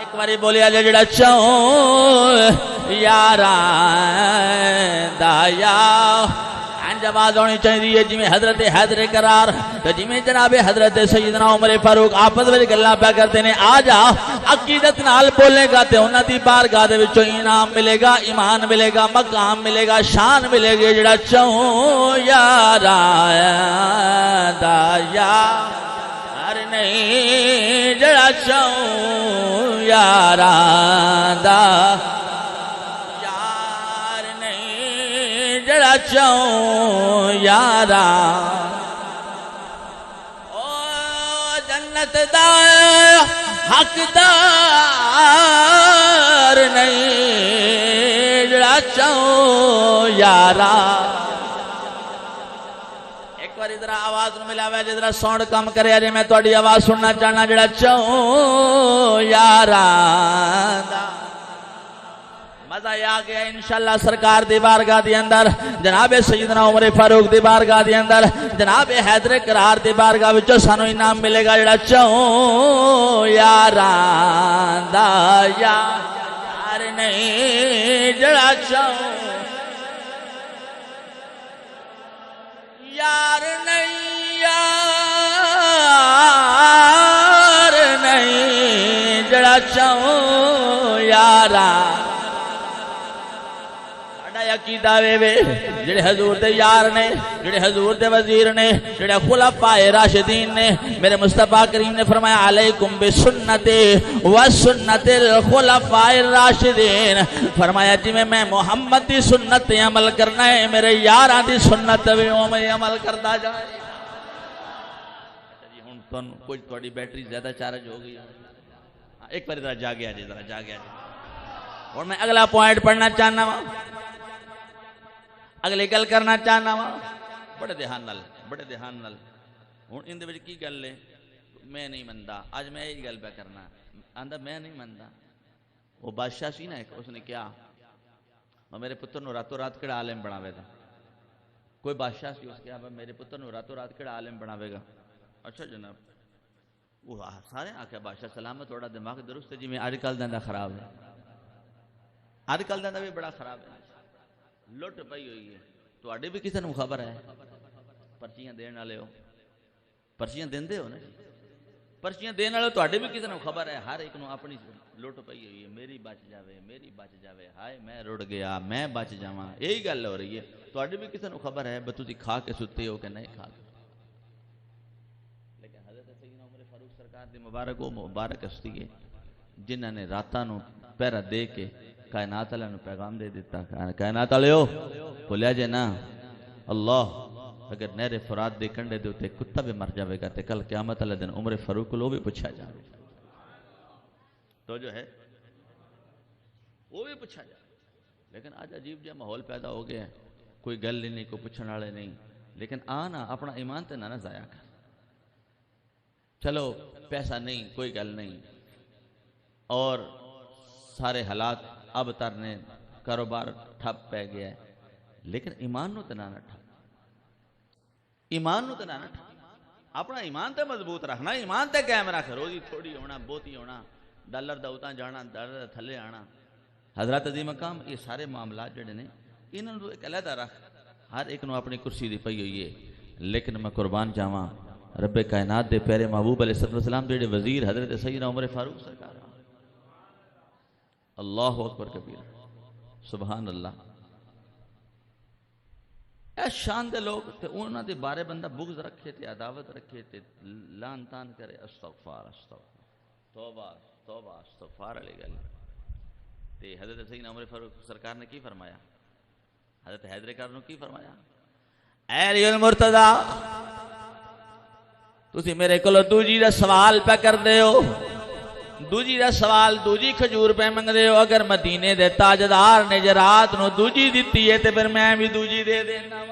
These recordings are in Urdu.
ایک باری بولیا جڑا چاہوں یاراں دا یا آواز ہونی چاہیے جی میں حضرت حیدر قرار تو جی میں جناب حضرت سیدنا عمر فاروق آپس میں گلاں پیا کرتے ہیں آ جا عقیدت نال بولے گا تے انہاں دی بارگاہ دے وچوں انعام ملے گا ایمان ملے گا مقام ملے گا شان ملے گی جڑا چاہوں یاراں دا یار نہیں جڑا چاہوں یاراں دا جڑا چاہوں یاراں او جنت دا حقدار نہیں جڑا چاہوں یاراں ایک بار ادھر آواز نو ملاوے جدرا ساؤنڈ کم کرے جے میں تہاڈی آواز سننا چاہنا جڑا چاہوں یاراں دا مزہ آ گیا انشاءاللہ سرکار دی بارگاہ دی اندر جناب سیدنا عمر فاروق دی بارگاہ دی اندر جناب حیدر قرار دی بارگاہ وچوں سانو انعام ملے گا جڑا چاہوں یاراں دا یار نہیں جڑا چاہوں یار نہیں یار نہیں جڑا چاہوں یاراں عقیدہ وے جڑے حضور دے یار نے جڑے حضور دے وزیر نے جڑے خلفائے راشدین نے میرے مصطفیٰ کریم نے فرمایا علیکم بسنتی و سنت الخلفائے الراشدین فرمایا جی میں محمد دی سنت عمل کرنا ہے میرے یاراں دی سنت بھی میں عمل کرتا جائے جی ہن کچھ تھوڑی بیٹری زیادہ چارج ہو گئی ایک بار ذرا جاگیا جی ذرا جاگیا جی اور میں اگلا پوائنٹ پڑھنا چاہنا ہوں اگلے گل کرنا چاہنا وا بڑے دھیان نال ہن ان دے وچ کی گل ہے میں نہیں مندا اج میں یہ گل پہ کرنا آندا میں نہیں مندا وہ بادشاہ سی نا ایک اس نے کیا میرے پتر نو راتوں رات کیڑا عالم بناوے گا کوئی بادشاہ سی اس کیا میرے پتر نو راتوں رات کیڑا عالم بناوے گا اچھا جناب وہ سارے آکھیا بادشاہ سلامت تھوڑا دماغ درست ہے جی میں اج کل دا خراب ہے اج کل دا بھی بڑا خراب ہے لٹ پئی ہوئی ہے تواڈے بھی کسی نوں خبر ہے پرچیاں دین والے ہو پرچیاں دیندے ہو نا پرچیاں دین والے تواڈے بھی کسی نوں خبر ہے ہر ایک نوں اپنی لٹ پئی ہوئی ہے میری بچ جاوے ہائے میں رڑ گیا میں بچ جاواں یہی گل ہو رہی ہے تواڈے بھی کسی نوں خبر ہے تسی کھا کے ستے ہو کہ نہیں کھا کے لیکن حضرت سیدنا عمر فاروق سرکار دی مبارک ہستی ہے جنہاں نے راتاں نوں پہرا دے کے کائنات والے نو پیغام دے دیتا کائنات والےو بولیا جے نا اللہ اگر نہر فرات دے کنڈے دے اوتے کتا بھی مر جاوے گا تے کل قیامت والے دن عمر فاروق کو بھی پوچھا جاوے تو جو ہے وہ بھی پوچھا جائے لیکن آج عجیب جہا ماحول پیدا ہو گیا ہے کوئی گل ہی نہیں کوئی پوچھنے والے نہیں لیکن آنا اپنا ایمان تے نہ ضائع کر چلو پیسہ نہیں کوئی گل نہیں اور سارے حالات اب ترنے کاروبار ٹھپ پہ گیا ہے لیکن ایمان نو تنا نہ ٹھپ ایمان نو تنا نہ ٹھپ اپنا ایمان تے مضبوط رکھنا ایمان تے قائم رکھ روزی تھوڑی ہونا بہتی ہونا ڈالر دا اتاں جانا ڈالر دا تھلے آنا حضرات عظیم مقام یہ سارے معاملات جڑے نے انہاں نو ایک علیحدہ رکھ ہر ایک نو اپنی کرسی دی پئی ہوئی ہے لیکن میں قربان جاواں رب کائنات دے پیارے محبوب علیہ السلام دے وزیر حضرت سیدنا عمر فاروق سرکار اللہ اکبر کبیر سبحان اللہ اے شان دے لوگ تے انہاں دے بارے بندہ بغض رکھے تے عداوت رکھے تے لان تان کرے استغفار توبہ توبہ استغفار علی گل تے حضرت سیدنا عمر فاروق سرکار نے کی فرمایا حضرت حیدر قرار نے کی فرمایا اے علی المرتضی تسی میرے کولوں دوجی دا سوال پہ کر دے ہو دوجی دا سوال دوجی کھجور پہ منگ دے ہو اگر مدینے دے تاجدار نے جرات نو دوجی دیتی ہے تے پھر میں بھی دوجی دے دینا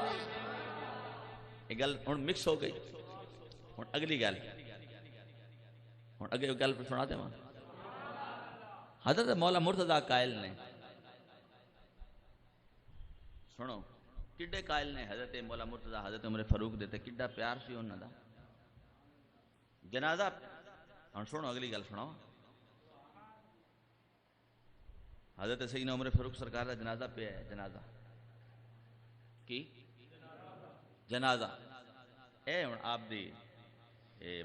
یہ گل ہن مکس ہو گئی ہن اگلی گل ہن اگے گل سنا دے ماں حضرت مولا مرتضی قائل نے سنو کڈے قائل نے حضرت مولا مرتضی حضرت عمر فاروق دیتے کڈا پیار سی انہاں دا جنازہ ہن سنو اگلی گل سناؤ حضرت سیدنا عمر فاروق سرکار کا جنازہ پہ ہے. جنازہ کی جنازہ اے ہن آپ دی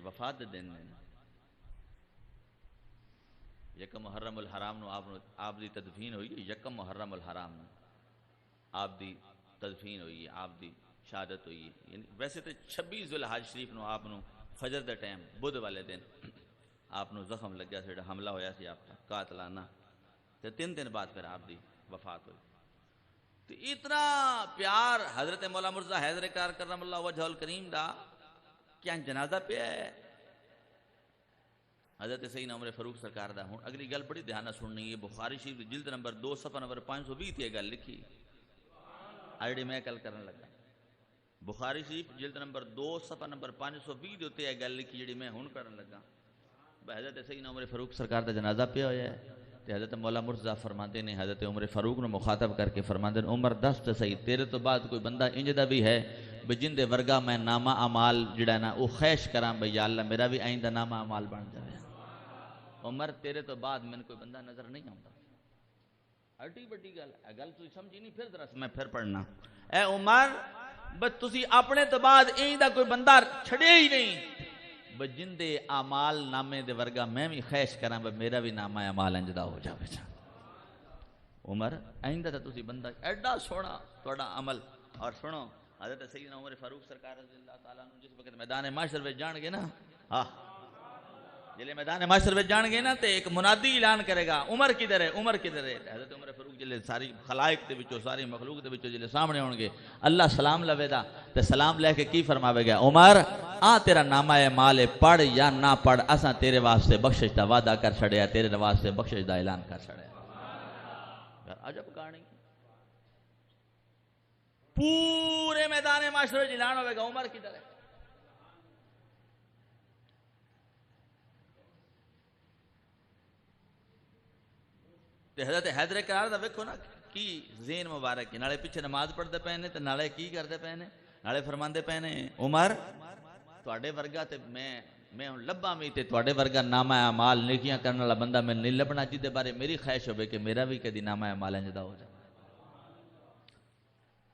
وفات دے دن نے یکم محرم الحرام نو آپ دی تدفین ہوئی ہے. یکم محرم الحرام نو آپ دی تدفین ہوئی ہے, آپ دی شہادت ہوئی ہے. یعنی ویسے تو 26 ذوالحج شریف نو آپ نو فجر دے ٹائم بدھ والے دن آپ نو زخم لگیا سی, حملہ ہویا سی آپ کا قاتلانہ, تے 3 دن بعد پھر آپ دی وفات ہوئی. تو اتنا پیار حضرت مولا مرزا حیدر کار کرم اللہ وجہ الکریم دا کیا جنازہ پہ ہے حضرت سیدنا عمر فاروق سرکار دا. ہوں اگلی گل بڑی دھیان نال سننی ہے. بخاری شریف دی جلد نمبر 2 صفحہ نمبر 520 تے گل لکھی جڑی میں کل کرن لگا. بخاری شریف جلد نمبر 2 صفحہ نمبر 520 دے اوتے گل لکھی جڑی میں ہن کرن لگا. حضرت سیدنا عمر فاروق سرکار دا جنازہ پہ ہویا ہے. تے حضرت مولا مرزا فرماندے نے حضرت عمر فاروق نو مخاطب کر کے فرماندے نے عمر دس تے صحیح تیرے تو بعد کوئی بندہ انج دا بھی ہے بے جن دے ورگا میں نامہ اعمال جڑا نا او خواہش کراں بھئی یا اللہ میرا بھی آئندہ نامہ اعمال بن جائے. عمر تیرے تو بعد میں کوئی بندہ نظر نہیں آتا. اٹی بڑی گل ہے, گل تسی سمجھی نہیں. پھر ذرا میں پھر پڑھنا. اے عمر بس تسی اپنے تو بعد ایندا کوئی بندہ چھڑے ہی نہیں بجن دے اعمال نامے دے ورگا میں بھی خواہش کراں بھئی میرا بھی نامہ اعمال انجدا ہو جاوے. عمر آئندہ تے تسی بندہ ایڈا سونا تہاڈا عمل. اور سنو حضرت سیدنا عمر فاروق سرکار رضی اللہ تعالیٰ عنہ جس وقت میدان معاشر میں جان گے نا, ہاں جلے میدان معاشر میں جان گے نا تے ایک منادی اعلان کرے گا عمر کدھر ہے, عمر کدھر ہے. حضرت عمر فاروق جلے ساری خلائق دے وچوں ساری مخلوق دے وچوں جلے سامنے ہون گے اللہ سلام لوے دا تے سلام لے کے کی فرماوے گا, عمر آ تیرا نامہ مال پڑھ یا نہ پڑھ اساں تیرے واسطے بخشش دا وعدہ کر چھڑیا, تیرے واسطے بخشش دا اعلان کر چھڑیا. عجب کہانی. پورے میدان معاشر وچ اعلان ہوے گا عمر کدھر ہے. تے حضرت حیدر کرار دا ویکھو نا کی ذہن مبارک ہے. نالے پیچھے نماز پڑھتے پے نے تے نالے کی کرتے پے نے, نالے فرماندے پے نے عمر تواڈے ورگا تے میں ہن لبا میں تے تواڈے ورگا نامہ اعمال نیکیاں کرن والا بندہ میں نہیں لبنا جے دے بارے میری خواہش ہوے کہ میرا بھی کدی نامہ اعمال انجدا ہو جائے.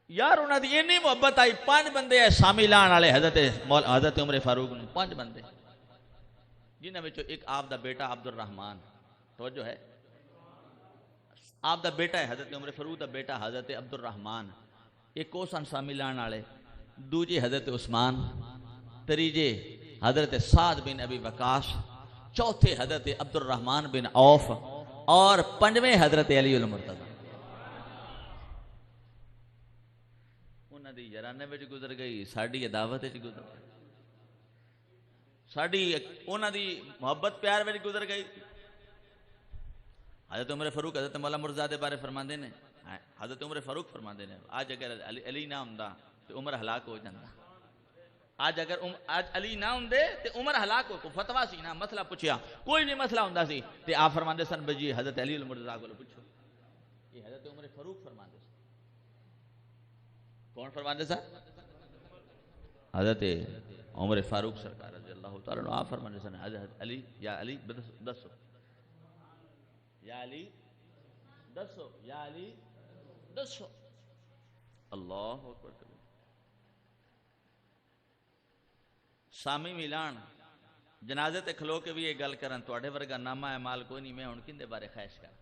یار انہاں دی اتنی محبت آئی. 5 بندے ہے شامل آن والے حضرت عمر فاروق نو, 5 بندے جنہاں وچوں ایک آپ دا بیٹا عبد الرحمان, توجہ ہے, آپ دا بیٹا ہے حضرت عمر فاروق دا بیٹا حضرت عبد الرحمان. ایک او سن شامل آن والے, دوجے حضرت عثمان, تریجے حضرت سعد بن ابی وقاص, چوتھے حضرت عبد الرحمان بن عوف اور 5ویں حضرت علی المرتضی. انہاں دی یارانے وچ گزر گئی, ساڈی دعوت وچ گزر گئی, ساڈی انہاں دی محبت پیار وچ گزر گئی. حضرت عمر فاروق حضرت مولا مرزا دے بارے فرماندے نے, حضرت عمر فاروق فرماندے نے آج اگر علی نہ ہوندا تے عمر ہلاک ہو جاندا. آج اگر علی نہ ہوندے تے عمر ہلاک ہو. فتوا سی نا, مسئلہ پوچھیا, کوئی نہیں مسئلہ ہوندا سی تے آپ فرماندے سن بھئی حضرت علی المرتضی کول پوچھو. یہ حضرت عمر فاروق فرماندے سن. کون فرماندے سن؟ حضرت عمر فاروق سرکار رضی اللہ تعالیٰ عنہ. آپ فرماندے سن حضرت علی یا علی دسو, یا علی دسو, یا علی دسو. اللہ اکبر. سامی ملان جنازے تے کھلو کے بھی یہ گل کرن تواڈے ورگا نامہ اعمال کوئی نہیں, میں ہن کیندے بارے خواہش کر.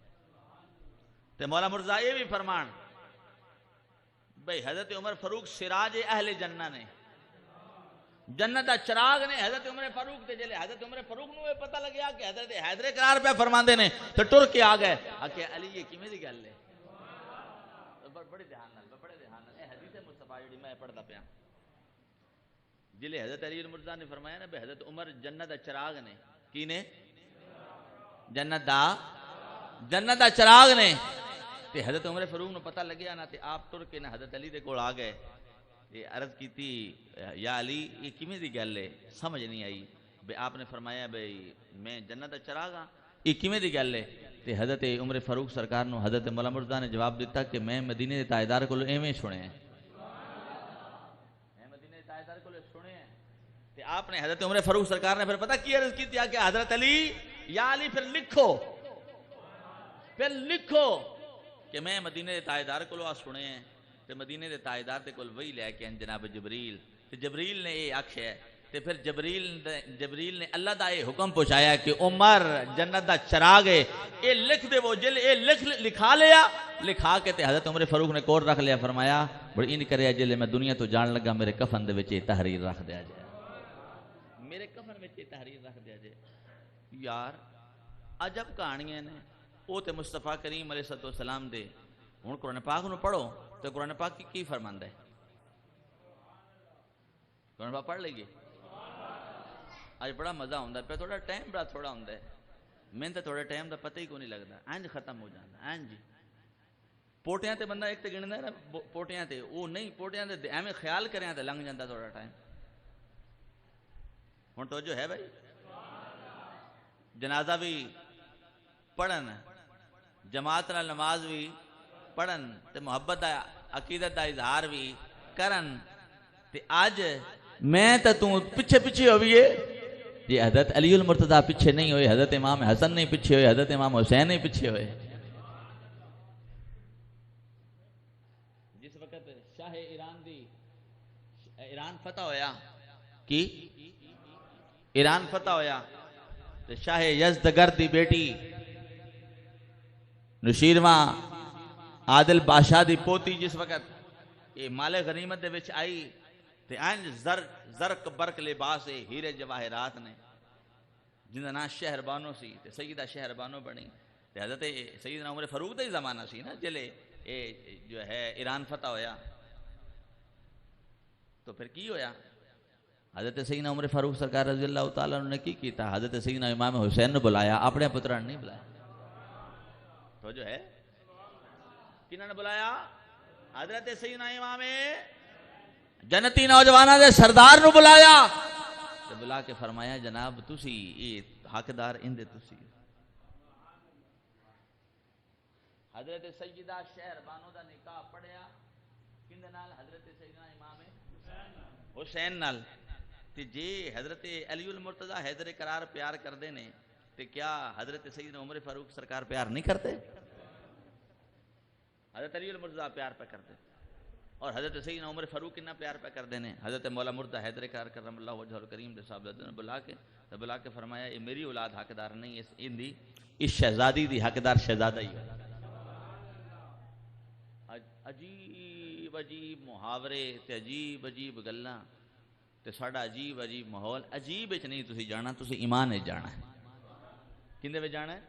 تے مولا مرزا یہ بھی فرمان بھئی حضرت عمر فاروق سراج اہل جنہ نے, جنت دا چراغ نے حضرت عمر فاروق تے. جلے حضرت عمر فاروق نو پتہ لگیا کہ حضرت حیدر کرار پہ فرماندے نے تے ٹر کے آ گئے کہ علی یہ کیویں دی گل ہے. بڑے دھیان نال, بڑے دھیان نال اے حدیث مصطفی جڑی میں پڑھدا پیا. جلے حضرت علی المرتضی نے فرمایا نا بھئی حضرت عمر جنت دا چراغ نے. کی نے؟ جنت دا چراغ نے. تے حضرت عمر فاروق نو پتہ لگیا نا تے آپ ٹر کے نا حضرت علی دے کول آ گئے. یہ عرض کیتی یا علی یہ کیویں دی گل ہے, سمجھ نہیں آئی. بھئی آپ نے فرمایا بھئی میں جنت دا چراغ ہاں, یہ کیویں دی گل ہے. تے حضرت عمر فاروق سرکار نو حضرت مولا مرتضی نے جواب دیتا کہ میں مدینے دے تاجدار کولوں ایویں سنیا, میں مدینے دے تاجدار کولوں سنیا. تے آپ نے حضرت عمر فاروق سرکار نے پھر پتہ کی عرض کی کہ حضرت علی یا علی پھر لکھو کہ میں مدینے دے تاجدار کو سنے ہیں تے مدینے دے تاجدار دے کول وہی لے کے جناب جبریل تے جبریل نے یہ آکھیا ہے تے پھر جبریل نے اللہ دا یہ حکم پہنچایا کہ عمر جنت دا چراغ ہے یہ لکھ دے وہ جل یہ لکھا لیا لکھا کے تے حضرت عمر فاروق نے کور رکھ لیا فرمایا بڑی ان کریا جلے میں دنیا تو جان لگا میرے کفن دے وچ یہ تحریر رکھ دیا جائے میرے کفن وچ یہ تحریر رکھ دیا جائے یار عجب کہانیاں نے وہ تے مصطفیٰ کریم علیہ السلام دے ہن قرآن پاک نو پڑھو تو قرآن پاک کی فرماندا ہے قرآن پاک پڑھ لئیے آج بڑا مزہ ہوندا ہے پہ تھوڑا ٹائم بڑا تھوڑا ہوندا ہے میں تے تھوڑا ٹائم دا پتہ ہی کو نہیں لگدا انج ختم ہو جاندا انج پوٹیاں تے بندہ ایک تے گندا ہے نا پوٹیاں تے وہ نہیں پوٹیاں تے ایویں خیال کریاں تے لنگ جاندا تھوڑا ٹائم ہن تو جو ہے بھائی جنازہ بھی پڑھن جماعت نال نماز بھی پڑھن تے محبت دا عقیدت دا اظہار بھی کرن تے آج میں تے تو پیچھے پیچھے ہوئیے یہ حضرت علی المرتضیٰ پیچھے نہیں ہوئے حضرت امام حسن نہیں پیچھے ہوئے حضرت امام حسین نہیں پیچھے ہوئے جس وقت شاہ ایران فتح ہویا کی ایران فتح ہویا تو شاہ یزدگرد دی بیٹی نشیرواں عادل بادشاہ دی پوتی جس وقت یہ مال غنیمت دے وچ آئی تے انج زرق برق لباس ہیرے جواہرات نے جن دا نام شہر بانو سی تے سیدہ شہر بانو بنی تے حضرت سیدنا عمر فاروق دا ہی زمانہ سی نا جلے اے جو ہے ایران فتح ہویا تو پھر کی ہویا حضرت سیدنا عمر فاروق سرکار رضی اللہ تعالیٰ نے کی کیتا حضرت سیدنا امام حسین نے بلایا اپنے پتران نہیں بلایا تو جو ہے کنہوں نے بلایا حضرت سیدنا امام جنتی نوجوانہ دے سردار نو بلایا تو بلا کے فرمایا جناب تسی یہ حقدار اندے تسی حضرت سیدہ شہر بانو دا نکاح پڑھیا کندے نال حضرت سیدنا امام حسین نال تے جے حضرت علی المرتضیٰ حیدر قرار پیار کردے نے تے کیا حضرت سیدنا عمر فاروق سرکار پیار نہیں کرتے حضرت علی المرتضیٰ پیار پہ کرتے اور حضرت سیدنا عمر فاروق کتنا پیار پہ کر دینے حضرت مولا مرتضیٰ حیدر قرار کرم اللہ وجہ الکریم دے صاحب نے بلا کے فرمایا یہ میری اولاد حقدار نہیں ہے اس شہزادی دی حقدار شہزادہ ہی ہے عجیب عجیب محاورے تے عجیب عجیب گلاں تے ساڈا عجیب عجیب ماحول عجیب وچ نہیں تسی جانا تسی ایمان وچ جانا ہے کندے وچ جانا ہے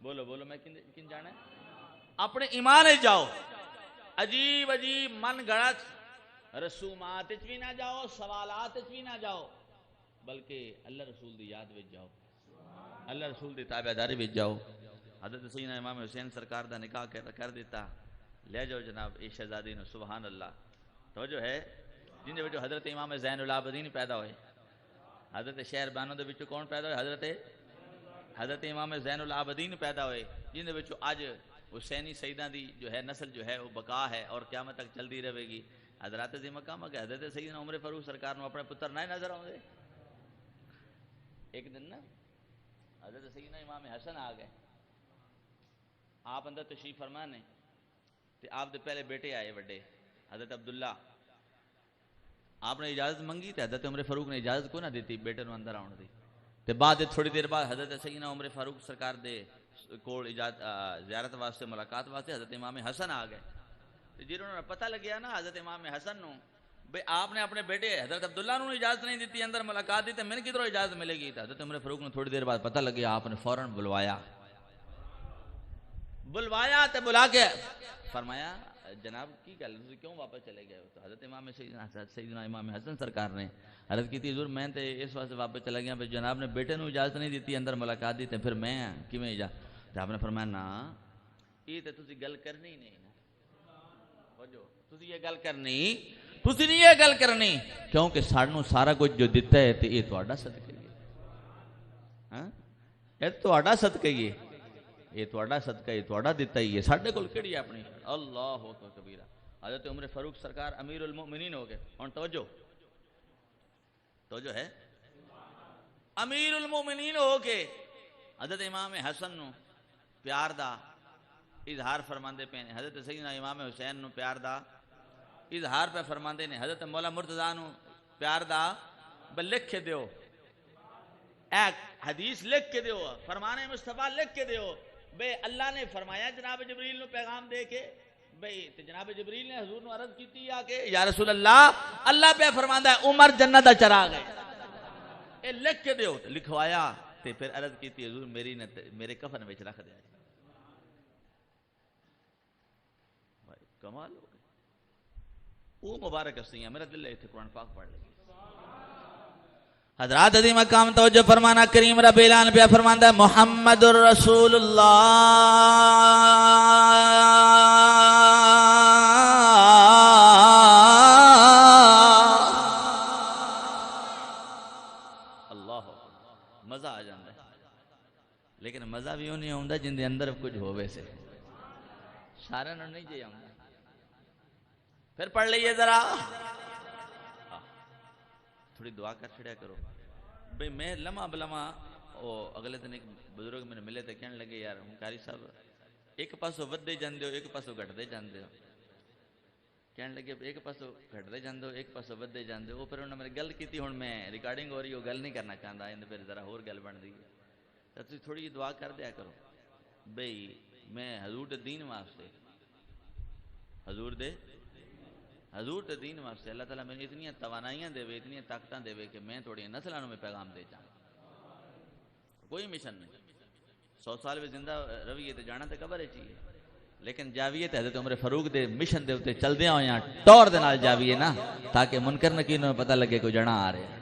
بولو بولو میں کن جانا ہے اپنے ایمان وچ جاؤ عجیب عجیب من گڑت رسومات وچ بھی نہ جاؤ سوالات وچ بھی نہ جاؤ بلکہ اللہ رسول دی یاد وچ جاؤ اللہ رسول دی تابعداری وچ جاؤ حضرت سیدنا امام حسین سرکار دا نکاح کر دیتا لے جاؤ جناب اے شہزادی نو سبحان اللہ تو جو ہے جن دے وچ حضرت امام زین العابدین پیدا ہوئے حضرت شہر بانو دے وچ کون پیدا ہوئے حضرت امام زین العابدین پیدا ہوئے جن دے وچ اج حسینی سیدہ دی جو ہے نسل جو ہے وہ بقا ہے اور قیامت تک چلتی رہے گی حضرات دی مقام کہ حضرت سیدنا عمر فاروق سرکار نو اپنے پتر نہ نظر آؤندے ایک دن نا حضرت سیدنا امام حسن آ گئے آپ اندر تشریف فرما نے تے آپ دے پہلے بیٹے آئے وڈے حضرت عبداللہ آپ نے اجازت منگی تے حضرت عمر فاروق نے اجازت کو نہ دیتی بیٹے نو اندر آن دی تے بعد تھوڑی دیر بعد حضرت سیدنا عمر فاروق سرکار دے کول زیارت واسطے ملاقات واسطے حضرت امام حسن آ گئے جنہوں نے پتہ لگیا نا حضرت امام حسن نو بھئی آپ نے اپنے بیٹے حضرت عبداللہ نو اجازت نہیں دیتی اندر ملاقات دی تے میں کدھروں اجازت ملے گی حضرت عمر فاروق نے تھوڑی دیر بعد پتہ لگیا آپ نے فوراً بلوایا تے بلا کے فرمایا جناب کی گل تسی کیوں واپس چلے گئے تو حضرت امام سیدنا امام حسن سرکار نے عرض کی تھی حضور میں تے اس واسطے واپس چلا گیا جناب نے بیٹے نو اجازت نہیں دیتی اندر ملاقات دی تے پھر میں کیویں اجازت آپ نے فرمایا نا یہ تے تسی گل کرنی نہیں نا تسی یہ گل کرنی تسی نہیں یہ گل کرنی کیونکہ سانو سارا کچھ جو دیتا ہے تے یہ تہاڈا صدقہ ہی ہے ہاں یہ تہاڈا صدقہ ہی ہے یہ تہاڈا صدقہ ہے تہاڈا دیتا ہی ہے ساڈے کول کیڑی اپنی اللہ اکبر کبیرہ حضرت عمر فاروق سرکار امیر المؤمنین ہو گئے ہن توجہ ہے امیر المؤمنین ہو کے حضرت امام حسن نو پیار دا اظہار فرماندے پے نے حضرت سیدنا امام حسین نو پیار دا اظہار پہ فرماندے نے حضرت مولا مرتضیٰ نو پیار دا بل لکھ کے دیو ایک حدیث لکھ کے دیو فرمان مصطفیٰ لکھ کے دیو بے اللہ نے فرمایا جناب جبریل نو پیغام دے کے بھئی جناب جبریل نے حضور نو عرض کیتی یا کہ یا رسول اللہ پہ فرماندا ہے عمر جنت دا چراغ ہے اے لکھ کے دیو لکھوایا تے پھر عرض کیتی حضور میرے کفن وچ رکھ دیا بھائی کمال ہو گئے وہ مبارک ہستیاں میرا دل ہے قرآن پاک پڑھ لیں حضرات عظیم مقام توجہ فرمانا کریم رب اعلان پہ فرماندا ہے محمد الرسول اللہ اللہ مزہ آ جاندہ ہے لیکن مزہ بھی نہیں ہوندہ جن دے اندر کچھ ہوئے سے سارے نو نہیں جے آؤں پھر پڑھ لئیے ذرا تھوڑی دعا کر چھڑیا کرو بھئی میں لمحہ بلمحہ اگلے دن ایک بزرگ میں نے ملے تھے کہنے لگے یار قاری صاحب ایک پاسو ودے جاندے ہو ایک پاسو گھٹ دے جاندے ہو کہنے لگے ایک پاسو گھٹ دے جاندے ہو ایک پاسو ودے جاندے ہو پھر انہوں نے میرے گل کی تھی ہون میں ریکارڈنگ ہو رہی ہو گل نہیں کرنا چاہتا ہے پھر ذرا اور گل بن دی تو تھوڑی دعا کر دیا کرو بھئی میں حضور دے دین واسطے حضور دے دین واسطے اللہ تعالیٰ میں اتنی توانائیاں دے وے اتنی طاقتاں دے وے کہ میں تھوڑی نسلانوں میں پیغام دے جاؤں کوئی مشن نہیں 100 سال میں زندہ رویے تے جانا تے قبر ہے چاہیے لیکن جاویے تے حضرت عمر فاروق دے مشن دے ہوتے چل دیا ہویاں ٹور دے نال جاویے نا تاکہ منکر نکینوں میں پتہ لگے کوئی جنا آ رہے ہیں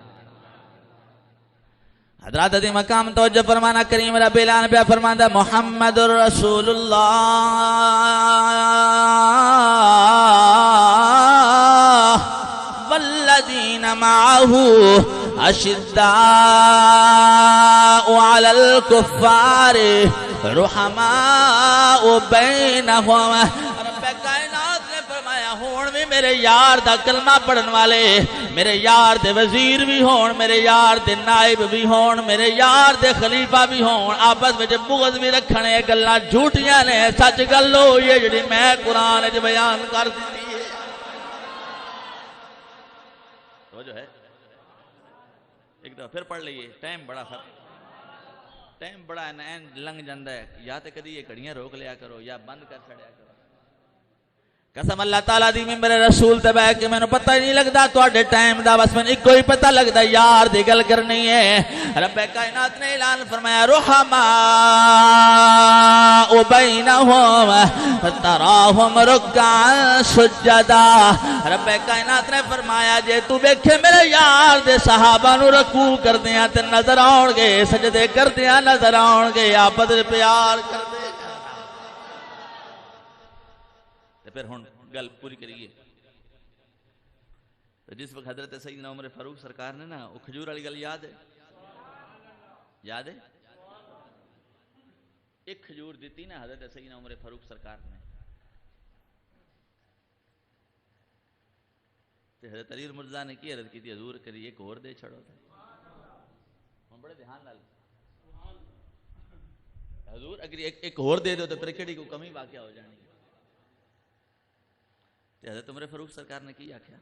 حضرات عظیم مقام توجہ فرمانا کریم رب اعلان پہ فرماندا محمد الرسول اللہ والذین معه اشداء علی الکفار رحماء بینہم رب کائنات نے فرمایا ہون بھی میرے یار دا کلمہ پڑھن والے میرے یار دے وزیر بھی ہون میرے یار دے نائب بھی ہون میرے یار دے خلیفہ بھی ہون آپس میں بغض بھی رکھنے گلاں جھوٹیاں نے سچ گل ہو یہ جڑی میں قرآن وچ بیان کر دیتی ہے تو جو ہے ایک دفعہ پھر پڑھ لئیے ٹائم بڑا لنگ جاندہ ہے یا تے کدی یہ کڑیاں روک لیا کرو یا بند کر چھڑیا کرو قسم اللہ تعالیٰ دی میں میرے رسول تے بیٹھ کے میں نے پتہ ہی نہیں لگتا تواڈے ٹائم دا بس میں ایک کوئی پتہ لگتا یار دی گل کرنی ہے رب کائنات نے اعلان فرمایا رحماء بینہم تراہم رکعا سجدا رب کائنات نے فرمایا جے تو دیکھے میرے یار دے صحابہ نو رکوع کردیاں تے نظر آؤ گے سجدے کردیاں نظر آؤ گے آپس پیار کردے پھر ہون گل پوری کریے تو جس وقت حضرت سیدنا عمر فاروق سرکار نے نا وہ کھجور والی گل یاد ہے ایک کھجور دیتی نا حضرت سیدنا عمر فاروق سرکار نے تو حضرت علی مرزا نے کی عرض کی تھی حضور کری ایک اور دے چھڑو تھا ہم بڑے دھیان لال حضور اگر ایک اور دے دو تو پھر کیڑی کو کمی واقعہ ہو جانی حضرت عمر فاروق سرکار نے کی آکھیا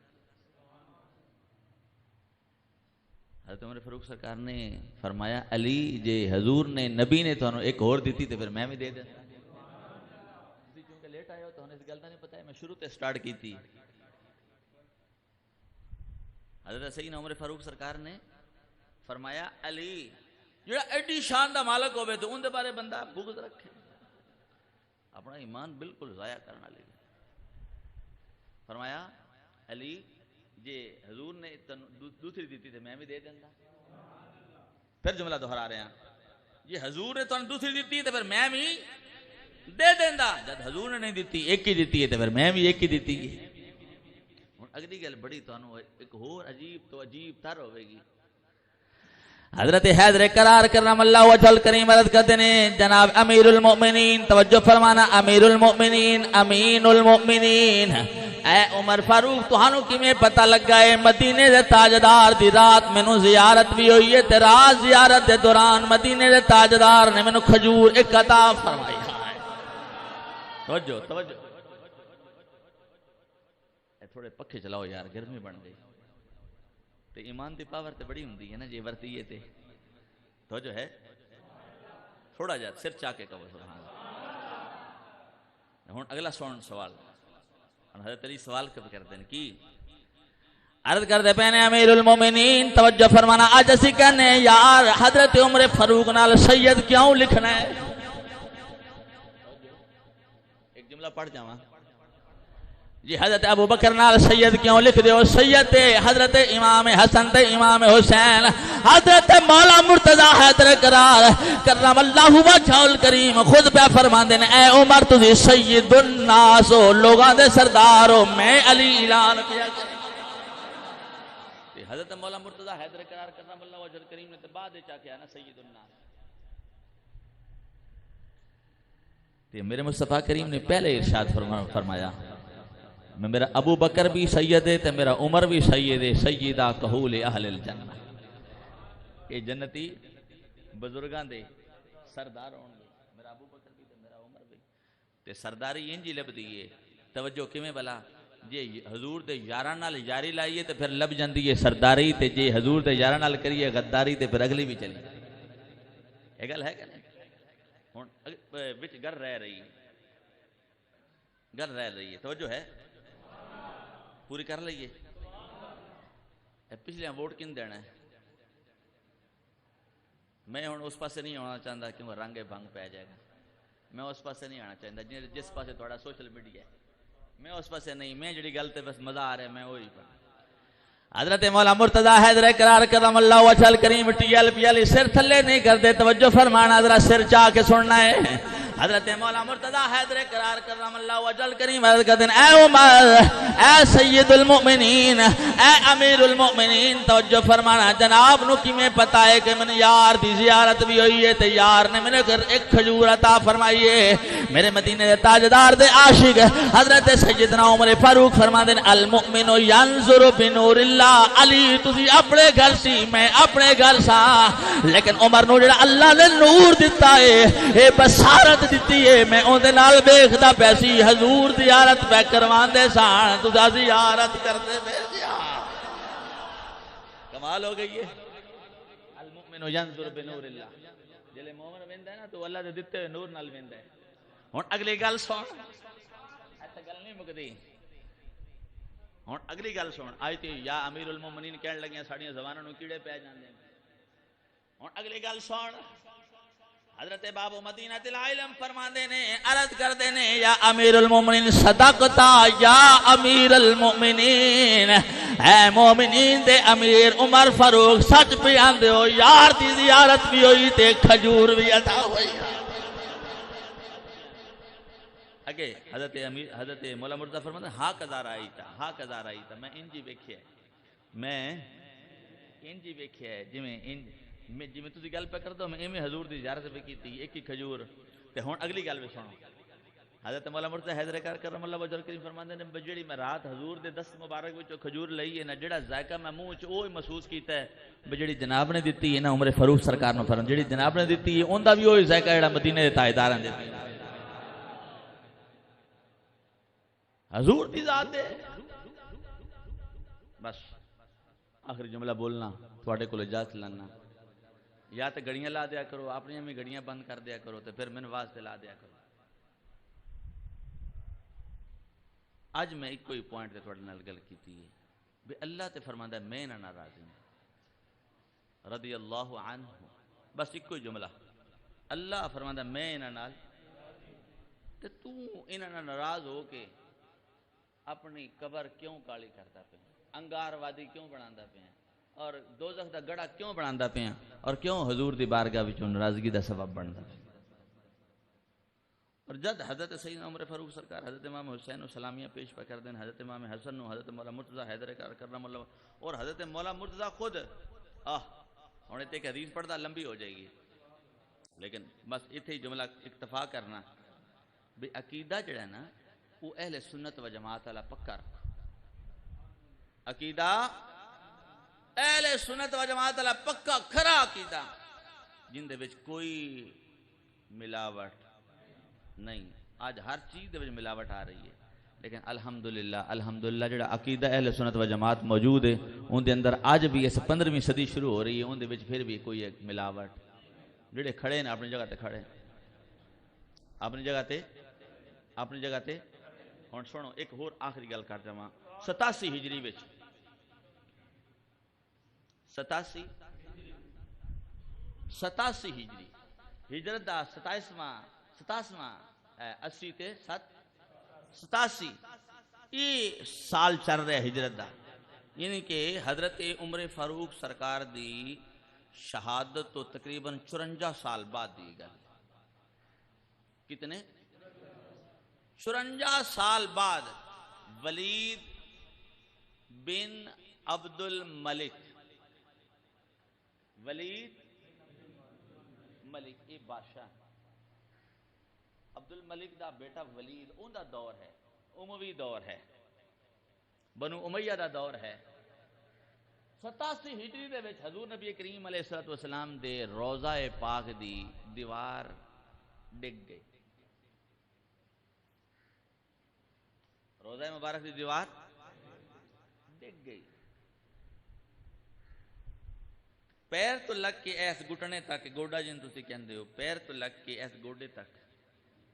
حضرت عمر فاروق سرکار نے فرمایا علی جے حضور نے نبی نے تو ایک اور دیتی تو پھر میں بھی دے دیتا چونکہ لیٹ آئے ہو تو انہیں اس گل نہیں پتا ہے میں شروع تے سٹارٹ کی تھی حضرت سیدنا عمر فاروق سرکار نے فرمایا علی جڑا ایڈی شان دا مالک ہوئے تو ان دے بارے بندہ بغض رکھے اپنا ایمان بالکل ضائع کرنا لے فرمایا علی جے حضور نے دوسری دیتی تھے میں بھی دے دیں گا پھر جملہ دہرا رہے ہیں یہ حضور نے تو دوسری دیتی ہے تو پھر میں بھی دے دیں گا جب حضور نے نہیں دیتی ایک ہی دیتی ہے تو پھر میں بھی ایک ہی دیتی ہے اگلی گل بڑی تو ایک اور عجیب تو عجیب تر ہوئے گی حضرت حیدر قرار کرم اللہ وجہ الکریم عرض کرتے ہیں جناب امیر المؤمنین توجہ فرمانا امیر المؤمنین امین المؤمنین اے عمر فاروق تہانوں کی میں پتہ لگ گئے مدینے دے تاجدار دی رات میں نو زیارت بھی ہوئی ہے تے رات زیارت دے دوران مدینے دے تاجدار نے میں نو کھجور ایک عطا فرمائی توجہ توجہ تھوڑے پکھے چلاؤ یار گرمی بن گئی تے ایمان دی پاور تے بڑی ہوندی ہے نا جی ورتیے تے توجہ ہے تھوڑا جا سر چاہ کے کہو سبحان اللہ ہن اگلا سوال حضرت علی سوال کب کرتے ہیں کی عرض کرتے پہنے امیر المومنین توجہ فرمانا آج اسی کہنے یار حضرت عمر فاروق نال سید کیوں لکھنا ہے ایک جملہ پڑھ جاواں جی حضرت ابو بکر نال سید کیوں لکھ دیو سید حضرت امام حسن تے امام حسین حضرت مولا مرتضی حیدر قرار کرم اللہ وجہ الکریم خود پہ فرماندے نے اے عمر تسی سید الناس ہو لوگاں دے سردار ہو میں علی اعلان کیا حضرت مولا مرتضی حیدر قرار کرم اللہ وجہ الکریم نے تے بعد چا کیا نا سید الناس تے میرے مصطفیٰ کریم نے پہلے ارشاد فرمایا میں میرا ابو بکر بھی سید ہے تے میرا عمر بھی سید ہے سیدہ کہول اہل الجنہ یہ جنتی بزرگاں دے سردار ہون گے میرا ابو بکر بھی تے میرا عمر بھی تے سرداری انجی لب دیئے توجہ کیویں بلا جے حضور دے یاراں نال یاری لائیے تے پھر لب جاندی ہے سرداری تے جے حضور دے یاراں نال کریے غداری تے پھر اگلی بھی چلی یہ گل ہے کہ نہیں ہن وچ گر رہ رہی ہے توجہ ہے پوری کر لئیے پچھلے ووٹ کن دینا ہے میں ہوں اس پاسے نہیں آنا چاہتا کہ وہ رنگ بھنگ پہ جائے گا میں اس پاسے نہیں آنا چاہتا جس پاسے تھوڑا سوشل میڈیا ہے میں اس پاسے نہیں میں جڑی گل تے بس مزہ آ رہا ہے میں وہی پر حضرت مولا مرتضی حیدر قرار کرم اللہ وجہ الکریم ٹی ایل پی ایل سر تھلے نہیں کرتے توجہ فرمانا ذرا سر چاہ کے سننا ہے حضرت مولا مرتضی حیدر قرار کرم اللہ وجہ الکریم عرض کرتے ہیں اے عمر اے سید المؤمنین اے امیر المؤمنین توجہ فرمانا جناب نو کی میں پتا ہے کہ من یار دی زیارت بھی ہوئی ہے تے یار نے میرے گھر ایک کھجور عطا فرمائی ہے میرے مدینے دے تاجدار دے عاشق حضرت سیدنا عمر فاروق فرماندے ہیں المؤمن ینظر بنور اللہ علی تسی اپنے گھر سی میں اپنے گھر سا لیکن عمر نو جڑا اللہ نے نور دیتا ہے اے بصارت دیتی ہے میں اون دے نال ویکھدا پیسی حضور زیارت پہ کرواندے سان تسا زیارت کردے پے کمال ہو گئی ہے المؤمن ینظر بنور اللہ جلے مومن ویندا ہے نا تو اللہ دے دتے نور نال ویندا ہے ہن اگلی گل سن ایتھے گل نہیں مکدی ہن اگلی گل سن آئی تے یا امیر المومنین کہن لگیاں ساڈیاں زباناں نوں کیڑے پے جاندے ہن اگلی گل سن حضرت باب مدینہ العلم فرماندے نے عرض کردے نے یا امیر المومنین صدقتا یا امیر المومنین اے مومنین دے امیر عمر فاروق سچ بیاندے ہو یار دی زیارت بھی ہوئی تے کھجور بھی عطا ہوئی اگے حضرت مولا مرتضی فرماتے ہیں ہاں قضا رائی تھا میں انجی ویکھیا ہے جویں تسی گل پہ کرتے ہو میں ایویں حضور دی زیارت پہ کیتی ایک ہی کھجور تے ہن اگلی گل بھی سنو حضرت مولا مرتضی حیدر کرم اللہ وجہ الکریم فرماندے نے جڑی میں رات حضور دے دست مبارک وچوں کھجور لئی ہے نا جڑا ذائقہ میں منہ وچ اوہی محسوس کیتا ہے جڑی جناب نے دتی ہے نا عمر فاروق سرکار نو فرمان جڑی جناب نے دتی ہے اوندا بھی اوہی ذائقہ جڑا مدینے دے تاجداراں دے حضور دی ذات دے بس آخری جملہ بولنا تھوڑے کو اجازت لینا یا تے گڑیاں لا دیا کرو اپنی میں گڑیاں بند کر دیا کرو تے پھر مینوں واسطے لا دیا کرو اج میں ایک کوئی پوائنٹ تے تھوڑے نال گل کیتی ہے بے اللہ تے فرماندا ہے میں نہ ناراض ہوں رضی اللہ عنہ بس ایک کوئی جملہ اللہ فرماندا ہے میں انہاں نال تے تو انہاں نال ناراض ہو کے اپنی قبر کیوں کالی کرتا پیا انگار وادی کیوں بناندا پیا اور دوزخ دا گڑا کیوں بناندا پیا اور کیوں حضور دی بارگاہ وچوں ناراضگی دا سبب بندا پیا اور جد حضرت سیدنا عمر فاروق سرکار حضرت امام حسین و سلامیاں پیش پہ کر دیں حضرت امام حسن نو حضرت مولا مرتضی حیدر کرم اللہ اور حضرت مولا مرتضی خود ہن ایک حدیث پڑھدا لمبی ہو جائے گی لیکن بس اتنے ہی جملہ اکتفا کرنا بھی عقیدہ جڑا ہے نا وہ اہل سنت و جماعت والا پکا عقیدہ اہل سنت و جماعت والا پکا کھرا عقیدہ جن دے وچ کوئی ملاوٹ نہیں، آج ہر چیز دے وچ ملاوٹ آ رہی ہے، لیکن الحمدللہ جڑا عقیدہ اہل سنت و جماعت موجود ہے ان دے اندر آج بھی اس 15ویں صدی شروع ہو رہی ہے، ان دے وچ پھر بھی کوئی ایک ملاوٹ، جڑے کھڑے ہیں اپنی جگہ تے کھڑے، اپنی جگہ تے ہن سنو ایک ہور آخری گل کر جاواں 87 ہجری وچ 87 ہجری ہجرت دا 87واں 80 تے 87 یہ سال چل رہا ہے ہجرت دا، یعنی کہ حضرت عمر فاروق سرکار دی شہادت تو تقریباً 54 سال بعد دی گل، کتنے 54 سال بعد ولید بن عبد الملک یہ بادشاہ عبد الملک دا بیٹا ولید، ان دا دور ہے اموی دور ہے، بنو امیہ دا دور ہے۔ 87 ہجری دے وچ حضور نبی کریم علیہ الصلوۃ والسلام دے روضہ پاک دی دیوار ڈگ گئی، روضہ مبارک دی دیوار ڈگ گئی، پیر تو لگ کے ایس گھٹنے تک، گوڈا جن تسی کہندے ہو، پیر تو لگ کے ایس گوڈے تک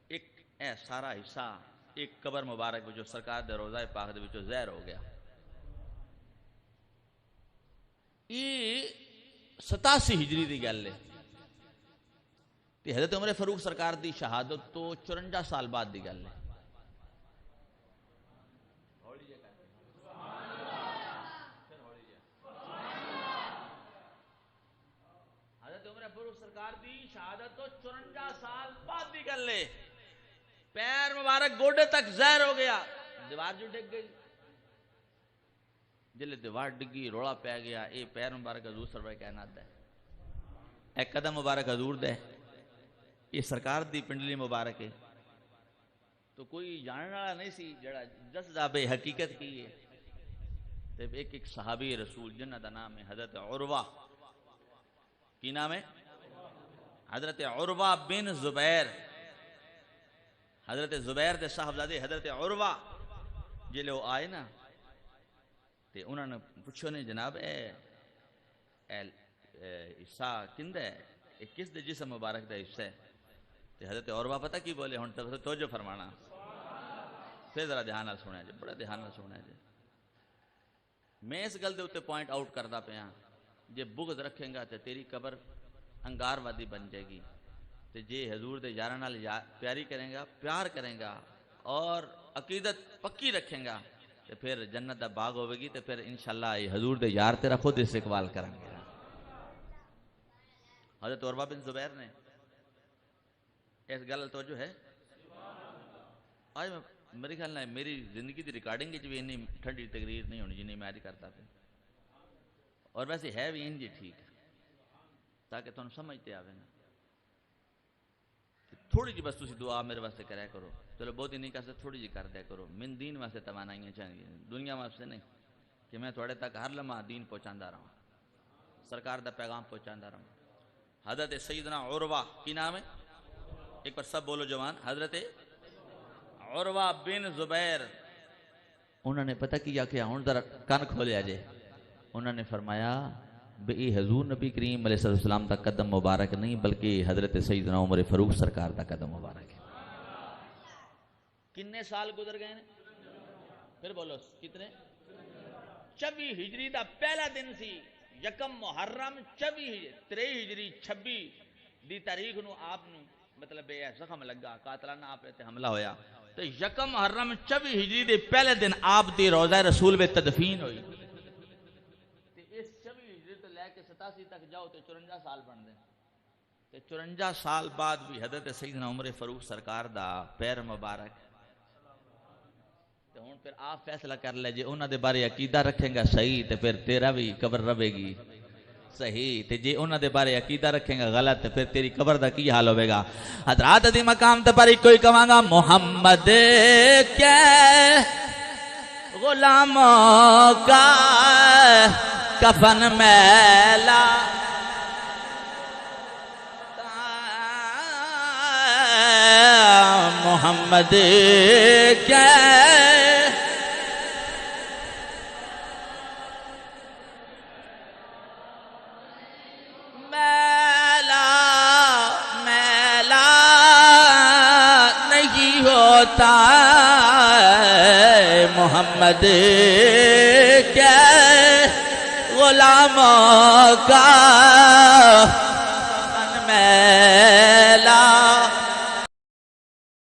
ایک اے سارا حصہ ایک قبر مبارک جو سرکار دے روضہ پاک دے وچوں ظاہر ہو گیا۔ یہ 87 ہجری دی گل ہے تے حضرت عمر فاروق سرکار دی شہادت تو 54 سال بعد دی گل ہے۔ حضرت عمر فاروق سرکار دی شہادت تو 54 سال بعد دی گل ہے، پیر مبارک گوڈے تک ظاہر ہو گیا، دیوار جو ڈگ گئی، جلے دیوار ڈگی روڑا پہ گیا، اے پیر مبارک حضور سرور کائنات ہے، اے قدم مبارک حضور دے، یہ سرکار دی پنڈلی مبارک ہے، تو کوئی جاننے والا نہیں سی جڑا جذب حقیقت کی ہے، تو ایک صحابی رسول جنہ دا نام ہے حضرت عروہ، کی نام ہے حضرت عروہ بن زبیر، حضرت زبیر دے صاحبزادے حضرت عروہ جلے وہ آئے نا تے انہوں نے پوچھو نے جناب اے حصہ کندہ ہے، اے کس دے جسم مبارک دا حصہ ہے، تے حضرت عروہ پتہ کی بولے، ہن توجہ فرمانا، پھر ذرا دھیان نال سنیا جی، بڑا دھیان نال سنیا جی، میں اس گل دے اوتے پوائنٹ آؤٹ کردا پیا، جے بغض رکھیں گا تے تیری قبر انگار وادی بن جائے گی، تے جے حضور دے یاراں نال پیاری کریں گا، پیار کریں گا اور عقیدت پکی رکھیں گا تے پھر جنت دا باغ ہوے گی، تے پھر انشاءاللہ حضور دے یار تیرا خود استقبال کریں گے۔ حضرت عروہ بن زبیر نے اس گل توجہ ہے، آج میرے خیال نہ میری زندگی دی ریکارڈنگ وچ بھی اتنی ٹھنڈی تقریر نہیں ہونی جنی میں آج کرتا پہ، اور ویسے ہے بھی انج ٹھیک تاکہ تم سمجھتے آوے نا، تھوڑی جی بس تسی دعا میرے واسطے کریا کرو، چلو بہت ہی نہیں کر سکتے، تھوڑی جی کر دیا کرو، من دین واسطے توانائیاں چاہیے، دنیا واسطے نہیں، کہ میں تھوڑے تک ہر لمحہ دین پہنچاندا رہا، سرکار دا پیغام پہنچاندا رہا۔ حضرت سیدنا عروہ کی نام ہے، ایک بار سب بولو جوان، حضرت عروہ بن زبیر، انہوں نے پتہ کیا کہ ہن ذرا کان کھولیا جے، انہوں نے فرمایا بے حضور نبی کریم علیہ السلام دا قدم مبارک نہیں بلکہ حضرت سیدنا عمر فاروق سرکار دا قدم مبارک ہے۔ کتنے سال گزر گئے ہیں؟ پھر بولو کتنے؟ 24 ہجری دا پہلا دن سی، یکم محرم 23 ہجری 26 دی تاریخ نو آپ نو مطلب یہ زخم لگا، قاتلانہ آپ تے حملہ ہویا، تو یکم محرم 24 ہجری دے پہلے دن آپ دی روضہ رسول میں تدفین ہوئی، تے اس 24 ہجری تو لے کے 87 تک جاؤ تو 54 سال بن دیں، تے 54 سال بعد بھی حضرت سیدنا عمر فاروق سرکار دا پیر مبارک، تے ہن پھر آپ فیصلہ کر لے جے انہاں دے بارے عقیدہ رکھیں گا صحیح تے پھر تیرا بھی قبر رہے گی صحیح، تے جے انہاں دے بارے عقیدہ رکھیں گا غلط تے پھر تیری قبر دا کی حال ہوے گا۔ حضرات دی مقام تے پر کوئی کہاں گا محمد کے غلاموں کا کفن میلا، محمد کے میلا میلا نہیں ہوتا محمد کے غلاموں کا